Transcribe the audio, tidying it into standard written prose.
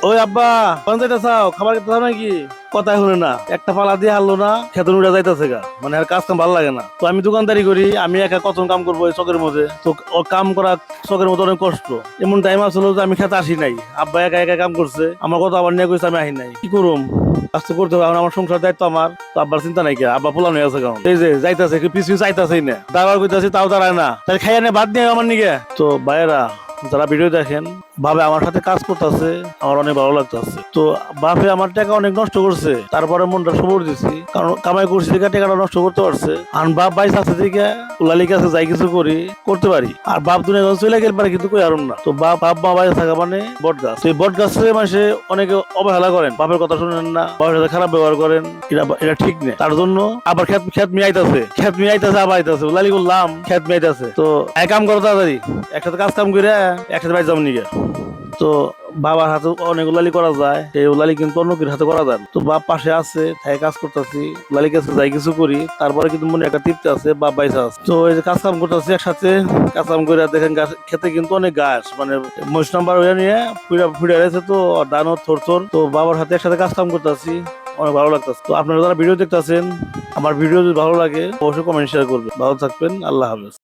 ওই আব্বা পঞ্চায়েত চাও খাবার খেতে চাও নাকি? কথাই শুনে না, একটা পালা দিয়ে হারলো না, খেতে উড়ে যাইতেছে গা, মানে আর কাজ কাম ভালো লাগে না। তো আমি দোকানদারি করি, আমি একা কত কাম করবো এই চকের মধ্যে, তো ও কাম করা চকের মধ্যে অনেক কষ্ট। এমন টাইম আসলো যে আমি খেতে আসি নাই, আব্বা একা একা কাম করছে, আমার কথা আবার নিয়ে কইছে আমি আসি নাই, কি করুম? কাজ তো করতে হবে, এখন আমার সংসার দায়িত্ব আমার। তো আব্বার চিন্তা নাই, কে আব্বা পোলানো আছে কারণ এই যে যাইতাছে পিছু চাইতাছেই না, দাঁড়াবার কইতাছি তাও দাঁড়ায় না, তাই খাইয়া নিয়ে বাদ দিয়ে আমার নিকে। তো ভাইয়েরা যারা ভিডিও দেখেন, ভাবে আমার সাথে কাজ করতেছে, আমার অনেক ভালো লাগতেছে। তো বাপে আমার টাকা অনেক নষ্ট করছে, তারপরে মনটা সবর দিছি, কারণ কামাই করছি দেখে টাকাটা নষ্ট করতে পারছে। আর বাপ বাইস আছে দিকে উলালি কাছে যাই কিছু করি করতে পারি, আর বাপ দুনিয়া চলে গেলে পারে কিন্তু কই আরম না। তো বাপ মা বাইরে থাকা মানে বট গাছ, এই বট গাছে মানুষে অনেকে অবহেলা করেন, বাপের কথা শুনেন না, বাপের সাথে খারাপ ব্যবহার করেন, এটা ঠিক নেই। তার জন্য আবার খেত মিয়াইতেছে আবার আইতাছে, উলালি করলাম খেত মিয়াইতেছে। তো এক কাম করো তাড়াতাড়ি, একসাথে কাজ কাম করে একসাথে বাইরে যাবো নিগে। তো বাবার হাতে অনেক উলালি করা যায়, সেই উলালি কিন্তু অন্য কিছু হাতে করা যায় না। তো বাপ পাশে আছে, তাই কাজ করতেছি, উলালি কাছে যাই কিছু করি, তারপরে কিন্তু মনে একটা তৃপ্তি আছে, বাপ বাইসা আছে। তো এই যে কাজ কাম করতেছি একসাথে, কাজ কাম করে দেখেন খেতে কিন্তু অনেক গাছ, মানে মহিষ নাম্বার হয়ে নিয়ে ফুড়ে রয়েছে, তো দানো থর। তো বাবার হাতে একসাথে কাজ কাম করতেছি, অনেক ভালো লাগতেছে। তো আপনারা যারা ভিডিও দেখতেছেন, আমার ভিডিও যদি ভালো লাগে অবশ্যই কমেন্ট শেয়ার করবেন। ভালো থাকবেন, আল্লাহ হাফেজ।